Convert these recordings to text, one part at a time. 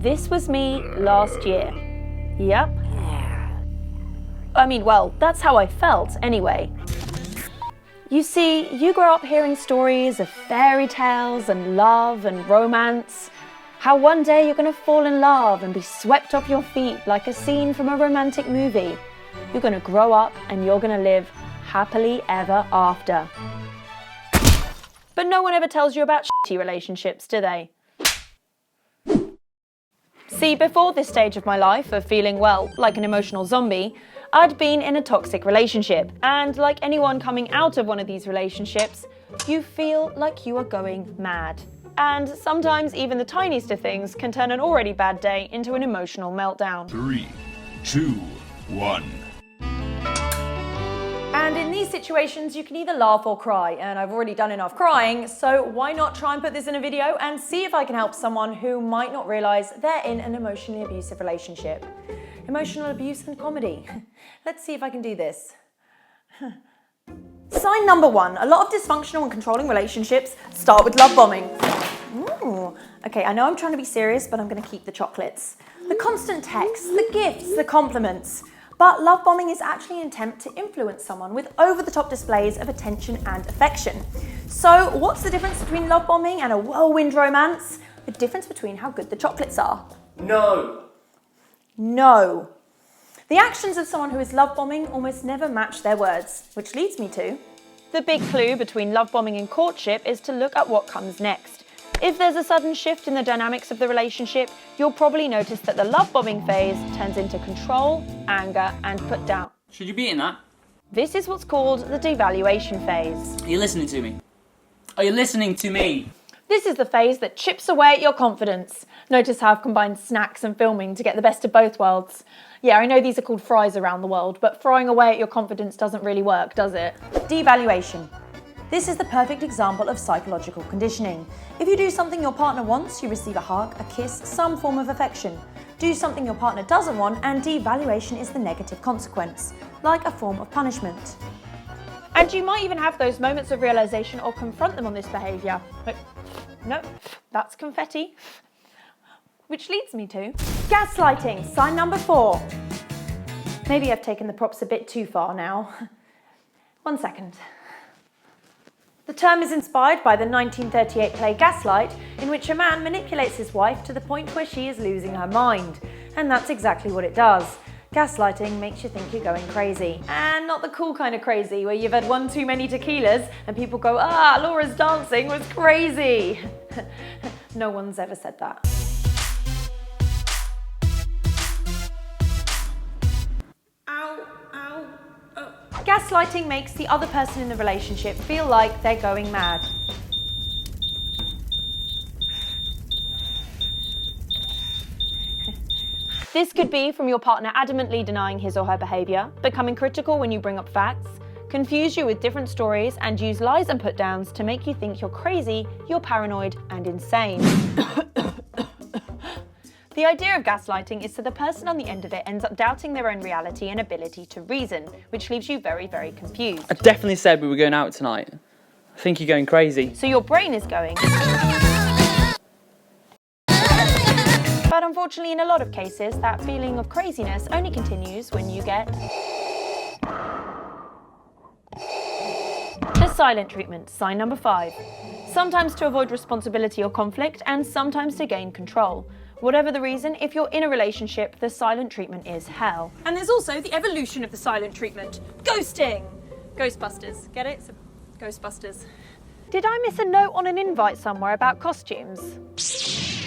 This was me last year. Yep. I mean, well, that's how I felt anyway. You see, you grow up hearing stories of fairy tales and love and romance. How one day you're going to fall in love and be swept off your feet like a scene from a romantic movie. You're going to grow up and you're going to live happily ever after. But no one ever tells you about shitty relationships, do they? See, before this stage of my life of feeling, well, like an emotional zombie, I'd been in a toxic relationship. And like anyone coming out of one of these relationships, you feel like you are going mad. And sometimes even the tiniest of things can turn an already bad day into an emotional meltdown. 3, 2, 1. And in these situations, you can either laugh or cry, and I've already done enough crying, so why not try and put this in a video and see if I can help someone who might not realise they're in an emotionally abusive relationship. Emotional abuse and comedy. Let's see if I can do this. Sign number 1. A lot of dysfunctional and controlling relationships start with love bombing. Ooh. Okay, I know I'm trying to be serious, but I'm going to keep the chocolates. The constant texts, the gifts, the compliments. But love bombing is actually an attempt to influence someone with over-the-top displays of attention and affection. So what's the difference between love bombing and a whirlwind romance? The difference between how good the chocolates are. No. No. The actions of someone who is love bombing almost never match their words, which leads me to... The big clue between love bombing and courtship is to look at what comes next. If there's a sudden shift in the dynamics of the relationship, you'll probably notice that the love bombing phase turns into control, anger, and put down. Should you be in that? This is what's called the devaluation phase. Are you listening to me? Are you listening to me? This is the phase that chips away at your confidence. Notice how I've combined snacks and filming to get the best of both worlds. Yeah, I know these are called fries around the world, but throwing away at your confidence doesn't really work, does it? Devaluation. This is the perfect example of psychological conditioning. If you do something your partner wants, you receive a hug, a kiss, some form of affection. Do something your partner doesn't want, and devaluation is the negative consequence, like a form of punishment. And you might even have those moments of realization or confront them on this behavior. But no, that's confetti. Which leads me to gaslighting, sign number 4. Maybe I've taken the props a bit too far now. 1 second. The term is inspired by the 1938 play Gaslight, in which a man manipulates his wife to the point where she is losing her mind. And that's exactly what it does. Gaslighting makes you think you're going crazy. And not the cool kind of crazy, where you've had one too many tequilas and people go, "Ah, Laura's dancing was crazy." No one's ever said that. Gaslighting makes the other person in the relationship feel like they're going mad. This could be from your partner adamantly denying his or her behaviour, becoming critical when you bring up facts, confuse you with different stories, and use lies and put-downs to make you think you're crazy, you're paranoid, and insane. The idea of gaslighting is so the person on the end of it ends up doubting their own reality and ability to reason, which leaves you very, very confused. I definitely said we were going out tonight. I think you're going crazy. So your brain is going. But unfortunately, in a lot of cases, that feeling of craziness only continues when you get the silent treatment, sign number 5. Sometimes to avoid responsibility or conflict, and sometimes to gain control. Whatever the reason, if you're in a relationship, the silent treatment is hell. And there's also the evolution of the silent treatment. Ghosting! Ghostbusters, get it? So, Ghostbusters. Did I miss a note on an invite somewhere about costumes?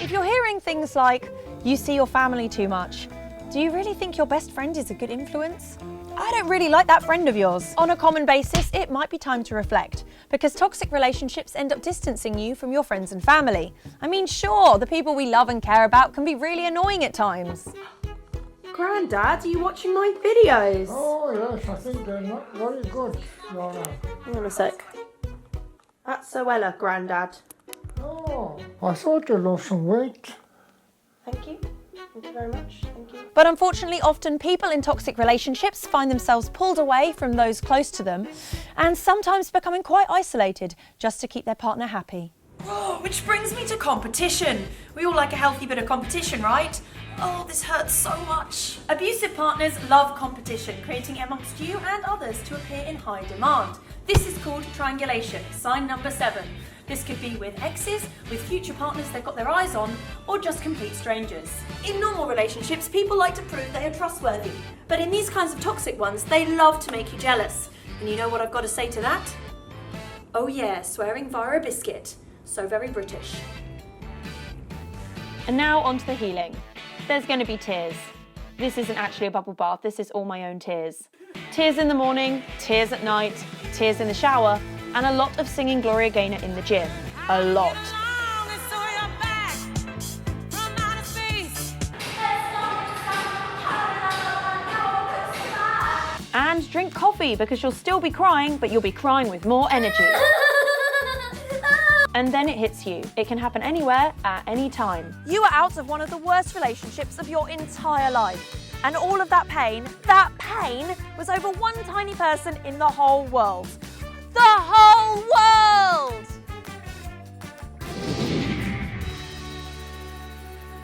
If you're hearing things like, you see your family too much, do you really think your best friend is a good influence? I don't really like that friend of yours. On a common basis, it might be time to reflect, because toxic relationships end up distancing you from your friends and family. I mean, sure, the people we love and care about can be really annoying at times. Grandad, are you watching my videos? Oh yes, I think they're not very good, Laura. Hang on a sec. That's Zoella, Grandad. Oh, I thought you lost some weight. Thank you. Thank you very much. Thank you. But unfortunately, often people in toxic relationships find themselves pulled away from those close to them and sometimes becoming quite isolated just to keep their partner happy. Oh, which brings me to competition. We all like a healthy bit of competition, right? Oh, this hurts so much. Abusive partners love competition, creating it amongst you and others to appear in high demand. This is called triangulation, sign number 7. This could be with exes, with future partners they've got their eyes on, or just complete strangers. In normal relationships, people like to prove they are trustworthy. But in these kinds of toxic ones, they love to make you jealous. And you know what I've got to say to that? Oh yeah, swearing via a biscuit. So very British. And now on to the healing. There's going to be tears. This isn't actually a bubble bath, this is all my own tears. Tears in the morning, tears at night, tears in the shower, and a lot of singing Gloria Gaynor in the gym. A lot. And drink coffee because you'll still be crying, but you'll be crying with more energy. And then it hits you. It can happen anywhere, at any time. You are out of one of the worst relationships of your entire life. And all of that pain was over one tiny person in the whole world. The whole world!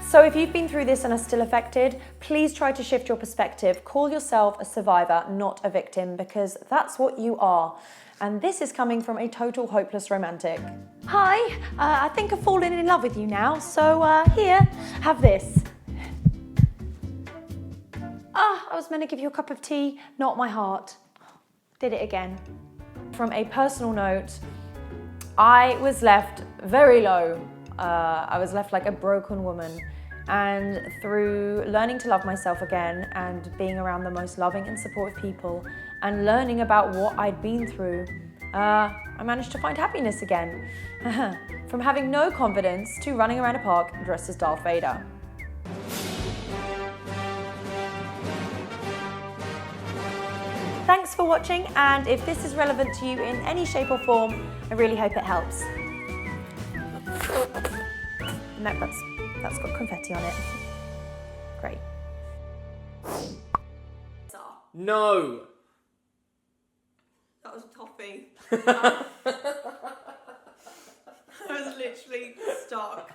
So if you've been through this and are still affected, please try to shift your perspective. Call yourself a survivor, not a victim, because that's what you are. And this is coming from a total hopeless romantic. Hi, I think I've fallen in love with you now, so here, have this. I was meant to give you a cup of tea, not my heart. Did it again. From a personal note, I was left very low. I was left like a broken woman. And through learning to love myself again and being around the most loving and supportive people and learning about what I'd been through, I managed to find happiness again. From having no confidence to running around a park dressed as Darth Vader. Thanks for watching, and if this is relevant to you in any shape or form, I really hope it helps. No, that's got confetti on it. Great. No! That was toffee. I was literally stuck.